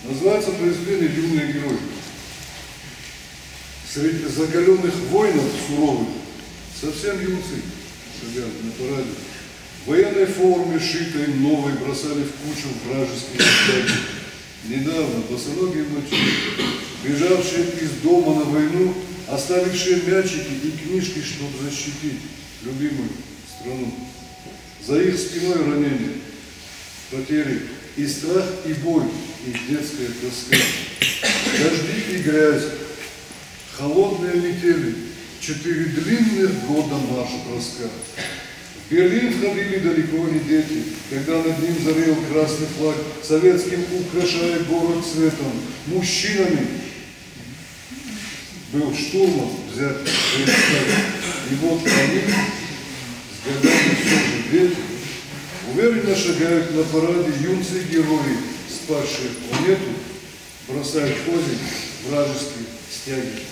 Называется произведение «Юные герои». Среди закаленных воинов суровых совсем юнцы шагали на параде. В военной форме, шитой новой, бросали в кучу вражеские стяги. Недавно босоногие мальчишки, бежавшие из дома на войну, оставившие мячики и книжки, чтобы защитить любимую страну. За их спиной ранения, потери, и страх, и боль, и детская тоска. Дожди и грязь, холодные метели, 4 длинных года марш-броска. В Берлин входили далеко не дети, когда над ним зарел красный флаг, советским украшая город цветом. Мужчинами был штурмом взят Рейхстаг. И вот они, с годами все же дети, уверенно шагают на параде юнцы-герои, спасшие планету, бросают озимь вражеские стяги.